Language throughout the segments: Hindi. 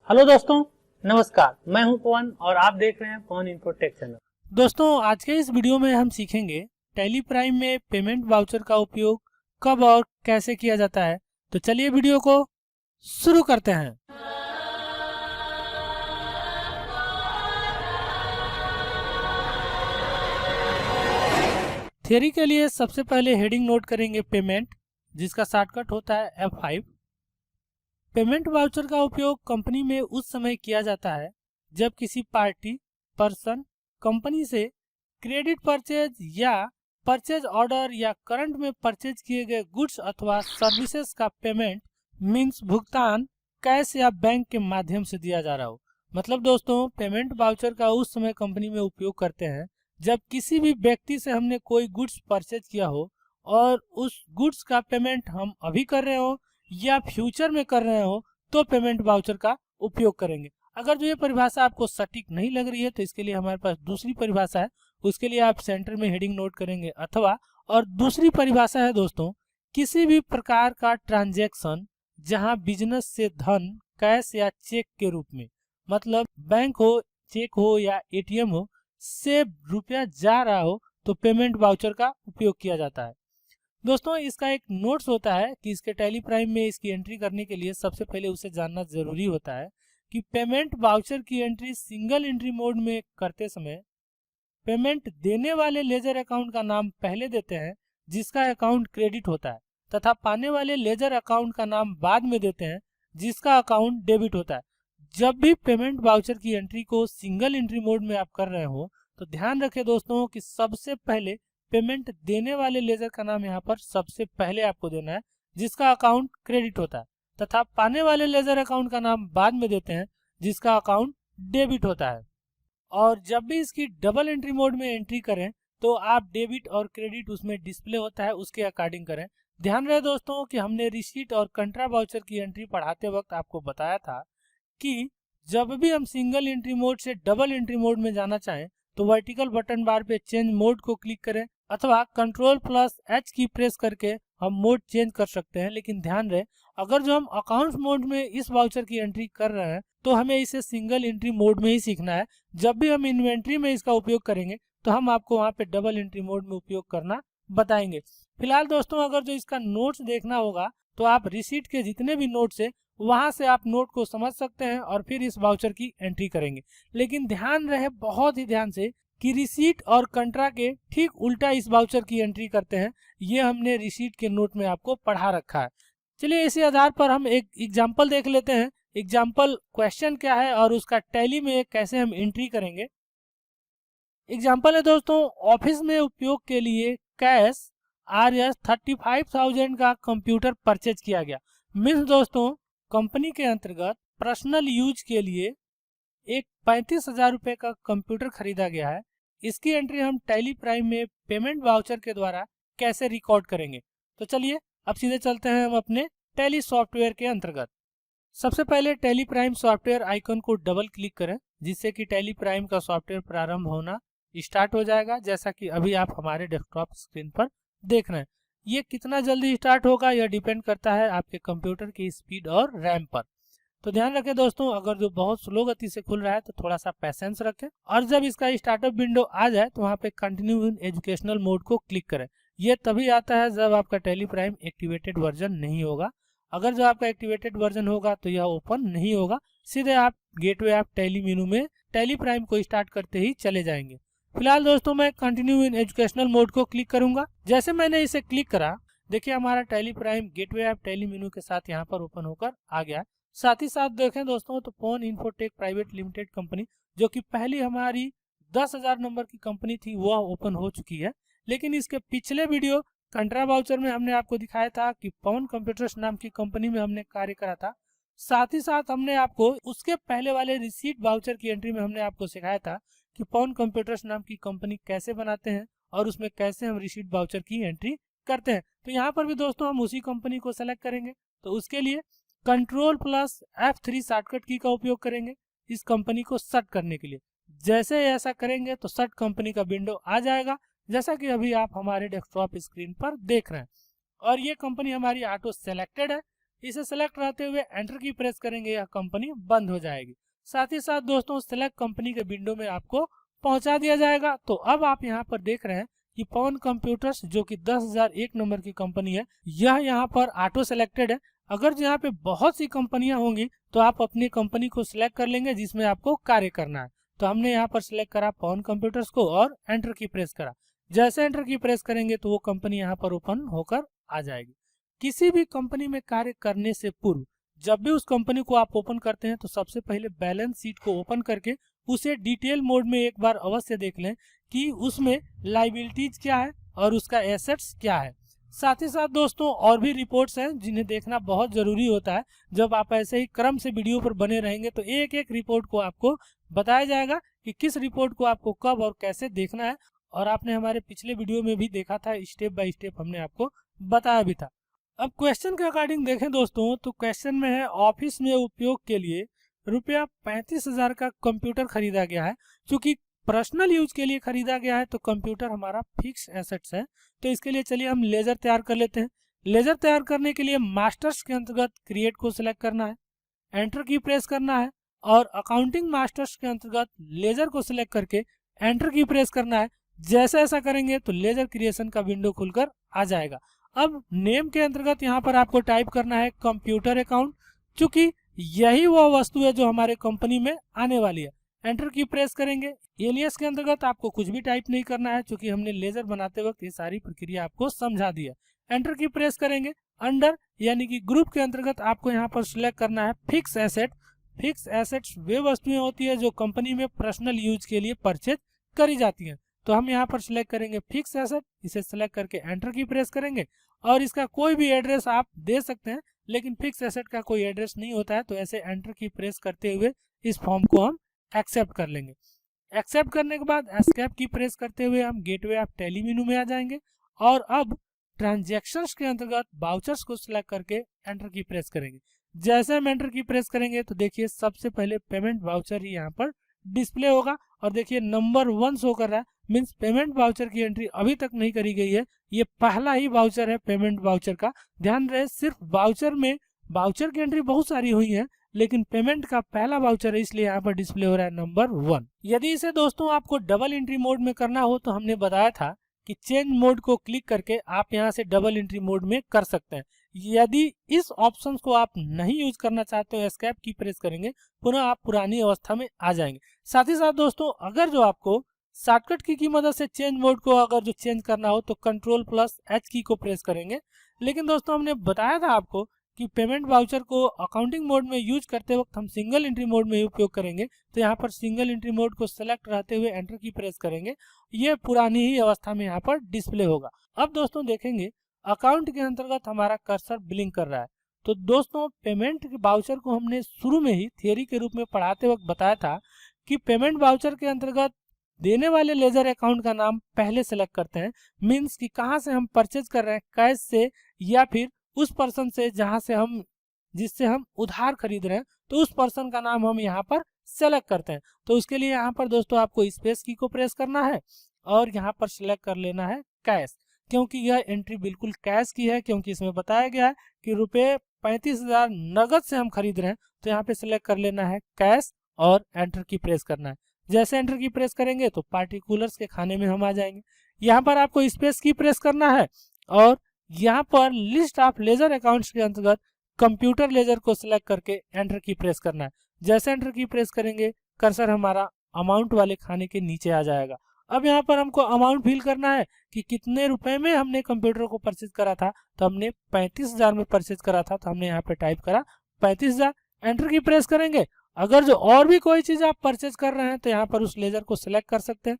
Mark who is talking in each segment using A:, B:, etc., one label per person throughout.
A: हेलो दोस्तों, नमस्कार। मैं हूं पवन और आप देख रहे हैं पवन इन्फोटेक चैनल। दोस्तों, आज के इस वीडियो में हम सीखेंगे टैली प्राइम में पेमेंट वाउचर का उपयोग कब और कैसे किया जाता है। तो चलिए वीडियो को शुरू करते हैं। थियरी के लिए सबसे पहले हेडिंग नोट करेंगे पेमेंट, जिसका शॉर्टकट होता है F5। पेमेंट वाउचर का उपयोग कंपनी में उस समय किया जाता है जब किसी पार्टी पर्सन कंपनी से क्रेडिट परचेज या परचेज ऑर्डर या करंट में परचेज किए गए गुड्स अथवा सर्विसेज का पेमेंट मींस भुगतान कैश या बैंक के माध्यम से दिया जा रहा हो। मतलब दोस्तों, पेमेंट वाउचर का उस समय कंपनी में उपयोग करते हैं जब किसी भी व्यक्ति से हमने कोई गुड्स परचेज किया हो और उस गुड्स का पेमेंट हम अभी कर रहे हो या फ्यूचर में कर रहे हो तो पेमेंट वाउचर का उपयोग करेंगे। अगर जो ये परिभाषा आपको सटीक नहीं लग रही है तो इसके लिए हमारे पास दूसरी परिभाषा है, उसके लिए आप सेंटर में हेडिंग नोट करेंगे अथवा। और दूसरी परिभाषा है दोस्तों, किसी भी प्रकार का ट्रांजैक्शन जहां बिजनेस से धन कैश या चेक के रूप में, मतलब बैंक हो, चेक हो या एटीएम हो, से रुपया जा रहा हो तो पेमेंट वाउचर का उपयोग किया जाता है। दोस्तों, इसका एक नोट्स होता है कि इसके टैली प्राइम में इसकी एंट्री करने के लिए सबसे पहले उसे जानना जरूरी होता है कि पेमेंट वाउचर की एंट्री सिंगल एंट्री मोड में करते समय पेमेंट देने वाले लेजर अकाउंट का नाम पहले देते हैं जिसका अकाउंट क्रेडिट होता है, तथा पाने वाले लेजर अकाउंट का नाम बाद में देते हैं जिसका अकाउंट डेबिट होता है। जब भी पेमेंट वाउचर की एंट्री को सिंगल एंट्री मोड में आप कर रहे हो तो ध्यान रखें दोस्तों कि सबसे पहले पेमेंट देने वाले लेजर का नाम यहाँ पर सबसे पहले आपको देना है जिसका अकाउंट क्रेडिट होता है, तथा पाने वाले लेजर अकाउंट का नाम बाद में देते हैं जिसका अकाउंट डेबिट होता है। और जब भी इसकी डबल एंट्री मोड में एंट्री करें तो आप डेबिट और क्रेडिट उसमें डिस्प्ले होता है उसके अकॉर्डिंग करें। ध्यान रहे दोस्तों कि हमने रिसीट और कंट्रा वाउचर की एंट्री पढ़ाते वक्त आपको बताया था कि जब भी हम सिंगल एंट्री मोड से डबल एंट्री मोड में जाना चाहें तो वर्टिकल बटन बार पे चेंज मोड को क्लिक करें अथवा Ctrl+H की प्रेस करके हम मोड चेंज कर सकते हैं। लेकिन ध्यान रहे, अगर जो हम अकाउंट्स मोड में इस वाउचर की एंट्री कर रहे हैं तो हमें इसे सिंगल एंट्री मोड में ही सीखना है। जब भी हम इन्वेंट्री में इसका उपयोग करेंगे तो हम आपको वहाँ पे डबल एंट्री मोड में उपयोग करना बताएंगे। फिलहाल दोस्तों, अगर जो इसका नोट्स देखना होगा तो आप रिसीट के जितने भी नोट्स है वहां से आप नोट को समझ सकते हैं और फिर इस वाउचर की एंट्री करेंगे। लेकिन ध्यान रहे, बहुत ही ध्यान से, कि रिसीट और कंट्रा के ठीक उल्टा इस वाउचर की एंट्री करते हैं। ये हमने रिसीट के नोट में आपको पढ़ा रखा है। चलिए इसी आधार पर हम एक एग्जाम्पल देख लेते हैं। एग्जाम्पल क्वेश्चन क्या है और उसका टैली में कैसे हम एंट्री करेंगे। एग्जाम्पल है दोस्तों, ऑफिस में उपयोग के लिए कैश Rs 35,000 का कंप्यूटर परचेज किया गया। मीन्स दोस्तों, कंपनी के अंतर्गत पर्सनल यूज के लिए एक 35,000 रुपए का कंप्यूटर खरीदा गया है। इसकी एंट्री हम टैली प्राइम में पेमेंट वाउचर के द्वारा कैसे रिकॉर्ड करेंगे। तो चलिए अब सीधे चलते हैं हम अपने टैली सॉफ्टवेयर के अंतर्गत। सबसे पहले टैली प्राइम सॉफ्टवेयर आइकन को डबल क्लिक करें जिससे कि टैली प्राइम का सॉफ्टवेयर प्रारंभ होना स्टार्ट हो जाएगा, जैसा कि अभी आप हमारे डेस्कटॉप स्क्रीन पर देख रहे हैं। ये कितना जल्दी स्टार्ट होगा यह डिपेंड करता है आपके कंप्यूटर की स्पीड और रैम पर। तो ध्यान रखें दोस्तों, अगर जो बहुत स्लो गति से खुल रहा है तो थोड़ा सा पैसेंस रखें और जब इसका स्टार्टअप विंडो आ जाए तो वहाँ पे कंटिन्यू इन एजुकेशनल मोड को क्लिक करें। ये तभी आता है जब आपका टैली प्राइम एक्टिवेटेड वर्जन नहीं होगा। अगर जो आपका एक्टिवेटेड वर्जन होगा तो यह ओपन नहीं होगा, सीधे आप गेटवे ऐप टैली मेनू में टैली प्राइम को स्टार्ट करते ही चले जाएंगे। फिलहाल दोस्तों, मैं कंटिन्यू इन एजुकेशनल मोड को क्लिक करूंगा। जैसे मैंने इसे क्लिक करा, देखिए हमारा tally prime gateway app tally मेनू के साथ यहाँ पर ओपन होकर आ गया। साथ ही साथ देखें दोस्तों तो पवन इन्फोटेक प्राइवेट लिमिटेड कंपनी, जो कि पहली हमारी 10,000 नंबर की कंपनी थी, वह ओपन हो चुकी है। लेकिन इसके पिछले वीडियो कंट्रा वाउचर में हमने आपको दिखाया था कि पवन कंप्यूटर्स नाम की कंपनी में हमने कार्य करा था। साथ ही साथ हमने आपको उसके पहले वाले रिसीट वाउचर की एंट्री में हमने आपको सिखाया था कि पवन कंप्यूटर्स नाम की कंपनी कैसे बनाते हैं और उसमें कैसे हम रिसीट वाउचर की एंट्री करते हैं। तो यहाँ पर भी दोस्तों हम उसी कंपनी को सेलेक्ट करेंगे। तो उसके लिए Ctrl+F3 शॉर्टकट की का उपयोग करेंगे इस कंपनी को सर्च करने के लिए। जैसे ऐसा करेंगे तो सर्च कंपनी का विंडो आ जाएगा, जैसा कि अभी आप हमारे डेस्कटॉप स्क्रीन पर देख रहे हैं। और ये कंपनी हमारी ऑटो सेलेक्टेड है। इसे सेलेक्ट रहते हुए एंटर की प्रेस करेंगे, यह कंपनी बंद हो जाएगी। साथ ही साथ दोस्तों सेलेक्ट कंपनी के विंडो में आपको पहुंचा दिया जाएगा। तो अब आप यहाँ पर देख रहे हैं कि पवन कंप्यूटर्स जो कि 10,001 नंबर की कंपनी है, यह यहाँ पर ऑटो सेलेक्टेड है। अगर यहाँ पे बहुत सी कंपनियां होंगी तो आप अपनी कंपनी को सिलेक्ट कर लेंगे जिसमें आपको कार्य करना है। तो हमने यहाँ पर सिलेक्ट करा पवन कंप्यूटर्स को और एंटर की प्रेस करा। जैसे एंटर की प्रेस करेंगे तो वो कंपनी यहाँ पर ओपन होकर आ जाएगी। किसी भी कंपनी में कार्य करने से पूर्व जब भी उस कंपनी को आप ओपन करते हैं तो सबसे पहले बैलेंस शीट को ओपन करके उसे डिटेल मोड में एक बार अवश्य देख लें कि उसमें लायबिलिटीज क्या है और उसका एसेट्स क्या है। साथ ही साथ दोस्तों और भी रिपोर्ट्स हैं जिन्हें देखना बहुत जरूरी होता है। जब आप ऐसे ही क्रम से वीडियो पर बने रहेंगे तो एक एक रिपोर्ट को आपको बताया जाएगा कि किस रिपोर्ट को आपको कब और कैसे देखना है। और आपने हमारे पिछले वीडियो में भी देखा था, स्टेप बाय स्टेप हमने आपको बताया भी था। अब क्वेश्चन के अकॉर्डिंग देखें दोस्तों तो क्वेश्चन में है ऑफिस में उपयोग के लिए रुपया 35,000 का कंप्यूटर खरीदा गया है। चूंकि पर्सनल यूज के लिए खरीदा गया है तो कंप्यूटर हमारा फिक्स एसेट्स है। तो इसके लिए चलिए हम लेजर तैयार कर लेते हैं। लेजर तैयार करने के लिए मास्टर्स के अंतर्गत क्रिएट को सिलेक्ट करना है, एंटर की प्रेस करना है और अकाउंटिंग मास्टर्स के अंतर्गत लेजर को सिलेक्ट करके एंटर की प्रेस करना है। जैसे ऐसा करेंगे तो लेजर क्रिएशन का विंडो खुलकर आ जाएगा। अब नेम के अंतर्गत यहाँ पर आपको टाइप करना है कंप्यूटर अकाउंट, चूंकि यही वह वस्तु है जो हमारे कंपनी में आने वाली है। एंटर की प्रेस करेंगे। एलियस के अंतर्गत आपको कुछ भी टाइप नहीं करना है क्योंकि हमने लेजर बनाते वक्त ये सारी प्रक्रिया आपको समझा दी है। एंटर की प्रेस करेंगे। अंडर यानी कि ग्रुप के अंतर्गत आपको यहाँ पर सिलेक्ट करना है फिक्स एसेट। फिक्स एसेट्स वे वस्तुएं होती है जो कंपनी में पर्सनल यूज के लिए परचेज करी जाती हैं। तो हम यहाँ पर सिलेक्ट करेंगे फिक्स एसेट। इसे सिलेक्ट करके एंटर की प्रेस करेंगे और इसका कोई भी एड्रेस आप दे सकते हैं, लेकिन फिक्स एसेट का कोई एड्रेस नहीं होता है। तो ऐसे एंटर की प्रेस करते हुए इस फॉर्म को हम एक्सेप्ट कर लेंगे। एक्सेप्ट करने के बाद एस्केप की प्रेस करते हुए हम गेटवे ऑफ टैली मेनू में आ जाएंगे और अब ट्रांजैक्शंस के अंतर्गत वाउचर्स को सिलेक्ट करके एंटर की प्रेस करेंगे। जैसे हम एंटर की प्रेस करेंगे तो देखिए सबसे पहले पेमेंट वाउचर ही यहाँ पर डिस्प्ले होगा और देखिए नंबर 1 शो कर रहा है, मीन्स पेमेंट वाउचर की एंट्री अभी तक नहीं करी गई है। ये पहला ही वाउचर है पेमेंट वाउचर का। ध्यान रहे सिर्फ वाउचर में वाउचर की एंट्री बहुत सारी हुई है लेकिन पेमेंट का पहला वाउचर है, इसलिए यहाँ पर डिस्प्ले हो रहा है नंबर 1। यदि इसे दोस्तों आपको डबल एंट्री मोड में करना हो तो हमने बताया था कि चेंज मोड को क्लिक करके आप यहाँ से डबल एंट्री मोड में कर सकते हैं। यदि इस ऑप्शन को आप नहीं यूज करना चाहते हो एस्केप की प्रेस करेंगे, पुनः आप पुरानी अवस्था में आ जाएंगे। साथ ही साथ दोस्तों अगर जो आपको शॉर्टकट की मदद से चेंज मोड को अगर जो चेंज करना हो तो कंट्रोल+H की को प्रेस करेंगे। लेकिन दोस्तों हमने बताया था आपको कि पेमेंट वाउचर को अकाउंटिंग मोड में यूज करते वक्त हम सिंगल एंट्री मोड में उपयोग करेंगे। तो यहाँ पर सिंगल एंट्री मोड को सेलेक्ट रहते हुए एंटर की प्रेस करेंगे, ये पुरानी ही अवस्था में यहाँ पर डिस्प्ले होगा। अब दोस्तों देखेंगे अकाउंट के अंतर्गत हमारा कर्सर ब्लिंक कर रहा है। तो दोस्तों पेमेंट वाउचर को हमने शुरू में ही थियोरी के रूप में पढ़ाते वक्त बताया था कि पेमेंट वाउचर के अंतर्गत देने वाले लेजर अकाउंट का नाम पहले सेलेक्ट करते हैं, मीन्स कि कहाँ से हम परचेज कर रहे हैं, कैश से या फिर उस पर्सन से जहां से हम जिससे हम उधार खरीद रहे हैं, तो उस पर्सन का नाम हम यहाँ पर सेलेक्ट करते हैं। तो उसके लिए यहाँ पर दोस्तों आपको स्पेस की को प्रेस करना है और यहाँ पर सिलेक्ट कर लेना है कैश, क्योंकि यह एंट्री बिल्कुल कैश की है, क्योंकि इसमें बताया गया है कि रुपये 35,000 नगद से हम खरीद रहे हैं। तो यहाँ पे सिलेक्ट कर लेना है कैश और एंटर की प्रेस करना है। जैसे एंटर की प्रेस करेंगे तो पार्टिकुलर्स के खाने में हम आ जाएंगे। यहाँ पर आपको स्पेस की प्रेस करना है और यहाँ पर लिस्ट ऑफ लेजर अकाउंट्स के अंतर्गत कंप्यूटर लेजर को सिलेक्ट करके एंटर की प्रेस करना है। जैसे एंटर की प्रेस करेंगे कर्सर हमारा अमाउंट वाले खाने के नीचे आ जाएगा। अब यहाँ पर हमको अमाउंट फिल करना है कि कितने रुपए में हमने कंप्यूटर को परचेज करा था। तो हमने 35,000 में परचेज करा था, तो हमने यहाँ पे टाइप करा 35,000। एंटर की प्रेस करेंगे। अगर जो और भी कोई चीज आप परचेज कर रहे हैं तो यहाँ पर उस लेजर को सिलेक्ट कर सकते हैं,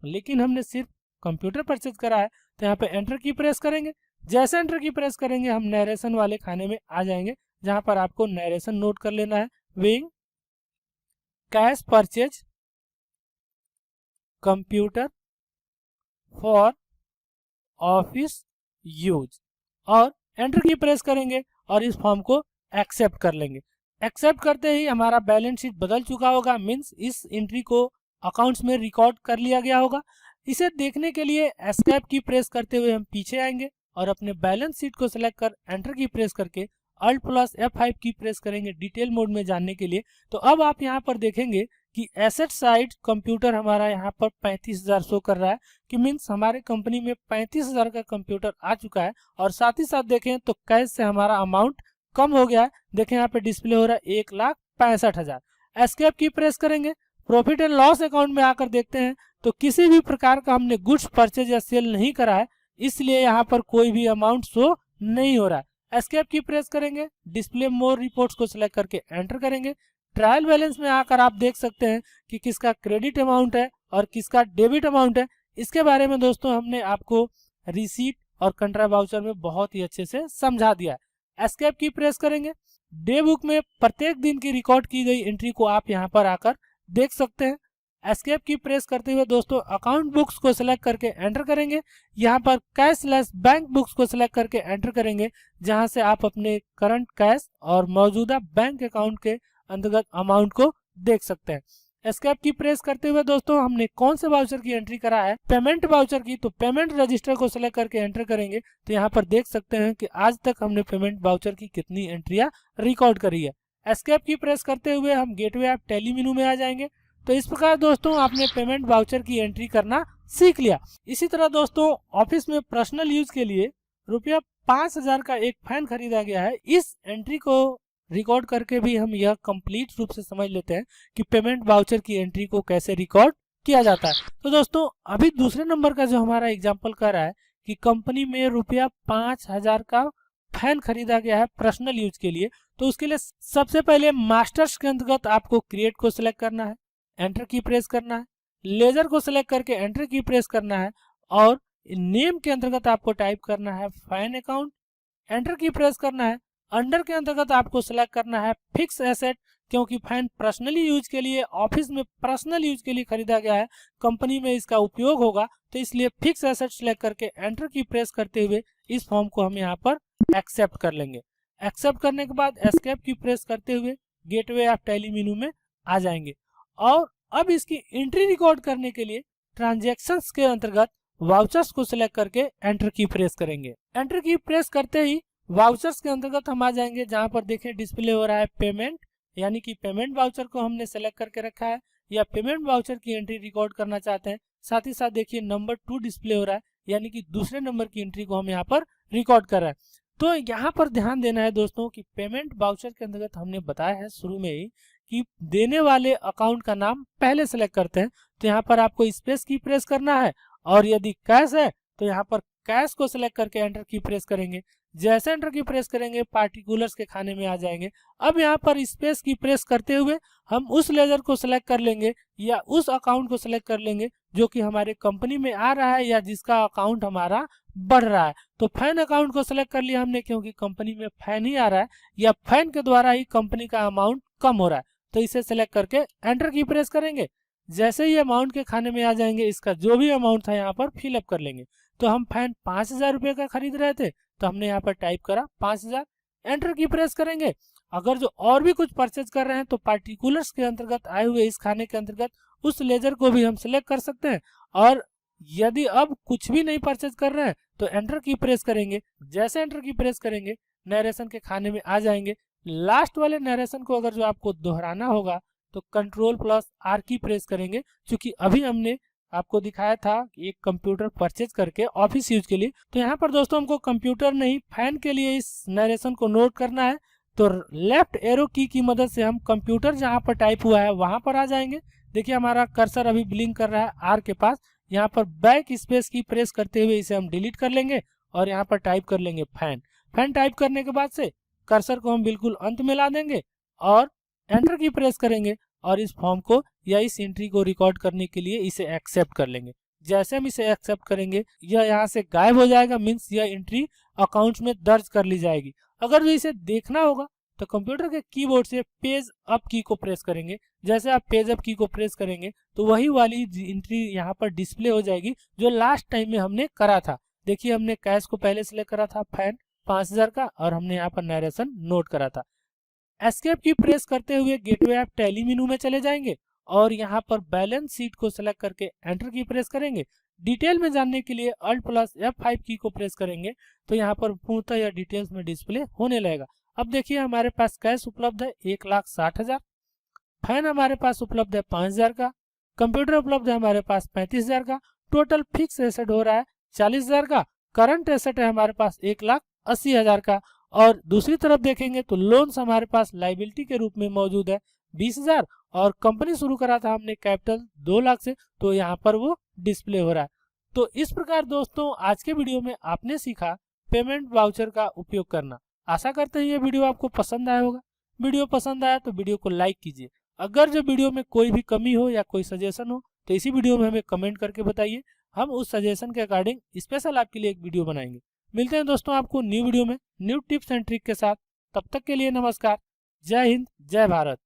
A: लेकिन हमने सिर्फ कंप्यूटर परचेज करा है तो यहाँ पे एंटर की प्रेस करेंगे। जैसे एंटर की प्रेस करेंगे हम नरेशन वाले खाने में आ जाएंगे, जहां पर आपको नरेशन नोट कर लेना है। Wing cash purchase computer for office use और एंटर की प्रेस करेंगे और इस फॉर्म को एक्सेप्ट कर लेंगे। एक्सेप्ट करते ही हमारा बैलेंस शीट बदल चुका होगा, मीन्स इस एंट्री को अकाउंट्स में रिकॉर्ड कर लिया गया होगा। इसे देखने के लिए एस्केप की प्रेस करते हुए हम पीछे आएंगे और अपने बैलेंस शीट को सिलेक्ट कर एंटर की प्रेस करके अल्ट प्लस F5 की प्रेस करेंगे डिटेल मोड में जानने के लिए। तो अब आप यहाँ पर देखेंगे कि एसेट साइड कंप्यूटर हमारा यहाँ पर 35,000 शो कर रहा है, कि मीन्स हमारे कंपनी में 35,000 का कंप्यूटर आ चुका है। और साथ ही साथ देखें तो कैश से हमारा अमाउंट कम हो गया है। देखें यहाँ पे डिस्प्ले हो रहा है 1,65,000। एस्केप की प्रेस करेंगे, प्रॉफिट एंड लॉस अकाउंट में आकर देखते हैं तो किसी भी प्रकार का हमने गुड्स परचेज या सेल नहीं करा है, इसलिए यहाँ पर कोई भी अमाउंट शो नहीं हो रहा है। एस्केप की प्रेस करेंगे, डिस्प्ले मोर रिपोर्ट्स को सिलेक्ट करके एंटर करेंगे। ट्रायल बैलेंस में आकर आप देख सकते हैं कि किसका क्रेडिट अमाउंट है और किसका डेबिट अमाउंट है। इसके बारे में दोस्तों हमने आपको रिसीट और कंट्रा वाउचर में बहुत ही अच्छे से समझा दिया है। एस्केप की प्रेस करेंगे, डे बुक में प्रत्येक दिन की रिकॉर्ड की गई एंट्री को आप यहाँ पर आकर देख सकते हैं। एस्केप की प्रेस करते हुए दोस्तों अकाउंट बुक्स को सिलेक्ट करके एंटर करेंगे। यहाँ पर कैश लेस बैंक बुक्स को सिलेक्ट करके एंटर करेंगे, जहां से आप अपने करंट कैश और मौजूदा बैंक अकाउंट के अंतर्गत अमाउंट को देख सकते हैं। एस्केप की प्रेस करते हुए दोस्तों हमने कौन से वाउचर की एंट्री करा है, पेमेंट वाउचर की, तो पेमेंट रजिस्टर को सिलेक्ट करके एंटर करेंगे। तो यहाँ पर देख सकते हैं कि आज तक हमने पेमेंट वाउचर की कितनी एंट्रियां रिकॉर्ड करी है। एस्केप की प्रेस करते हुए हम गेटवे ऐप टैली मेनू में आ जाएंगे। तो इस प्रकार दोस्तों आपने पेमेंट वाउचर की एंट्री करना सीख लिया। इसी तरह दोस्तों ऑफिस में पर्सनल यूज के लिए रुपया 5,000 का एक फैन खरीदा गया है। इस एंट्री को रिकॉर्ड करके भी हम यह कंप्लीट रूप से समझ लेते हैं कि पेमेंट वाउचर की एंट्री को कैसे रिकॉर्ड किया जाता है। तो दोस्तों अभी दूसरे नंबर का जो हमारा एग्जाम्पल कर रहा है कि कंपनी में रुपया 5,000 का फैन खरीदा गया है पर्सनल यूज के लिए। तो उसके लिए सबसे पहले मास्टर्स के अंतर्गत आपको क्रिएट को सिलेक्ट करना है, एंटर की प्रेस करना है, लेजर को सिलेक्ट करके एंटर की प्रेस करना है और नेम के अंतर्गत आपको टाइप करना है फैन अकाउंट, एंटर की प्रेस करना है। अंडर के अंतर्गत आपको सिलेक्ट करना है फिक्स एसेट, क्योंकि फैन पर्सनली यूज के लिए, ऑफिस में पर्सनल यूज के लिए खरीदा गया है, कंपनी में इसका उपयोग होगा, तो इसलिए फिक्स एसेट सिलेक्ट करके एंटर की प्रेस करते हुए इस फॉर्म को हम यहाँ पर एक्सेप्ट कर लेंगे। एक्सेप्ट करने के बाद एस्केप की प्रेस करते हुए गेटवे ऑफ टैली मेनू में आ जाएंगे। और अब इसकी एंट्री रिकॉर्ड करने के लिए ट्रांजैक्शंस के अंतर्गत वाउचर्स को सिलेक्ट करके एंटर की प्रेस करेंगे। एंटर की प्रेस करते ही वाउचर्स के अंतर्गत हम आ जाएंगे, जहां पर देखें डिस्प्ले हो रहा है पेमेंट, यानी कि पेमेंट वाउचर को हमने सेलेक्ट करके रखा है या पेमेंट वाउचर की एंट्री रिकॉर्ड करना चाहते हैं। साथ ही साथ देखिए नंबर 2 डिस्प्ले हो रहा है, यानी कि दूसरे नंबर की एंट्री को हम यहाँ पर रिकॉर्ड कर रहे हैं। तो यहाँ पर ध्यान देना है दोस्तों कि पेमेंट वाउचर के अंतर्गत हमने बताया है शुरू में ही कि देने वाले अकाउंट का नाम पहले सेलेक्ट करते हैं। तो यहाँ पर आपको स्पेस की प्रेस करना है और यदि कैश है तो यहाँ पर कैश को सिलेक्ट करके एंटर की प्रेस करेंगे। जैसे एंटर की प्रेस करेंगे पार्टिकुलर्स के खाने में आ जाएंगे। अब यहाँ पर स्पेस की प्रेस करते हुए हम उस लेजर को सिलेक्ट कर लेंगे या उस अकाउंट को सिलेक्ट कर लेंगे जो कि हमारे कंपनी में आ रहा है या जिसका अकाउंट हमारा बढ़ रहा है। तो फैन अकाउंट को सिलेक्ट कर लिया हमने, क्योंकि कंपनी में फैन ही आ रहा है या फैन के द्वारा ही कंपनी का अमाउंट कम हो रहा है। तो इसे सिलेक्ट करके एंटर की प्रेस करेंगे। जैसे ही अमाउंट के खाने में आ जाएंगे, इसका जो भी अमाउंट था यहाँ पर फिलअप कर लेंगे। तो हम फैन 5,000 रुपये का खरीद रहे थे, तो हमने यहाँ पर टाइप करा 5,000, एंटर की प्रेस करेंगे। अगर जो और भी कुछ परचेज कर रहे हैं तो पार्टिकुलर्स के अंतर्गत आए हुए इस खाने के अंतर्गत उस लेजर को भी हम सिलेक्ट कर सकते हैं। और यदि अब कुछ भी नहीं परचेज कर रहे हैं तो एंटर की प्रेस करेंगे। जैसे एंटर की प्रेस करेंगे नरेशन के खाने में आ जाएंगे। लास्ट वाले नरेशन को अगर जो आपको दोहराना होगा तो Ctrl+R की प्रेस करेंगे, क्योंकि अभी हमने आपको दिखाया था एक कंप्यूटर परचेज करके ऑफिस यूज के लिए। तो यहाँ पर दोस्तों हमको कंप्यूटर नहीं फैन के लिए इस नरेशन को नोट करना है। तो लेफ्ट एरो की मदद से हम कंप्यूटर जहाँ पर टाइप हुआ है वहां पर आ जाएंगे। देखिए हमारा कर्सर अभी ब्लिंक कर रहा है आर के पास। यहाँ पर बैक स्पेस की प्रेस करते हुए इसे हम डिलीट कर लेंगे और यहाँ पर टाइप कर लेंगे फैन। फैन टाइप करने के बाद से कर्सर को हम बिल्कुल अंत में ला देंगे और एंटर की प्रेस करेंगे और इस फॉर्म को या इस एंट्री को रिकॉर्ड करने के लिए इसे एक्सेप्ट कर लेंगे। जैसे हम इसे एक्सेप्ट करेंगे यह यहाँ से गायब हो जाएगा, मीन्स यह एंट्री अकाउंट में दर्ज कर ली जाएगी। अगर जो इसे देखना होगा तो कंप्यूटर के कीबोर्ड से पेज अप की को प्रेस करेंगे। जैसे आप पेज अप की को प्रेस करेंगे तो वही वाली एंट्री यहाँ पर डिस्प्ले हो जाएगी जो लास्ट टाइम में हमने करा था। देखिए हमने कैश को पहले सिलेक्ट करा था फैन 5,000 का और हमने यहाँ पर नरेशन नोट करा था। एस्केप की प्रेस करते हुए गेटवे ऐप टैली मेनू में चले जाएंगे और यहाँ पर बैलेंस शीट को सिलेक्ट करके एंटर की प्रेस करेंगे। डिटेल में जानने के लिए Alt+F5 की को प्रेस करेंगे तो यहाँ पर पूर्णतः यह डिटेल्स में डिस्प्ले होने लगेगा। अब देखिए हमारे पास कैश उपलब्ध है 1,60,000, फैन हमारे पास उपलब्ध है 5,000 का, कंप्यूटर उपलब्ध है हमारे पास 35,000 का, टोटल फिक्स एसेट हो रहा है 40,000 का, करंट एसेट है हमारे पास 1,80,000 का, और दूसरी तरफ देखेंगे तो लोन्स हमारे पास लाइबिलिटी के रूप में मौजूद है 20,000, और कंपनी शुरू करा था हमने कैपिटल 2 लाख से, तो यहाँ पर वो डिस्प्ले हो रहा है। तो इस प्रकार दोस्तों आज के वीडियो में आपने सीखा पेमेंट वाउचर का उपयोग करना। आशा करते हैं ये वीडियो आपको पसंद आया होगा। वीडियो पसंद आया तो वीडियो को लाइक कीजिए। अगर जो वीडियो में कोई भी कमी हो या कोई सजेशन हो तो इसी वीडियो में हमें कमेंट करके बताइए, हम उस सजेशन के अकॉर्डिंग स्पेशल आपके लिए एक वीडियो बनाएंगे। मिलते हैं दोस्तों आपको न्यू वीडियो में न्यू टिप्स एंड ट्रिक के साथ। तब तक के लिए नमस्कार। जय हिंद, जय भारत।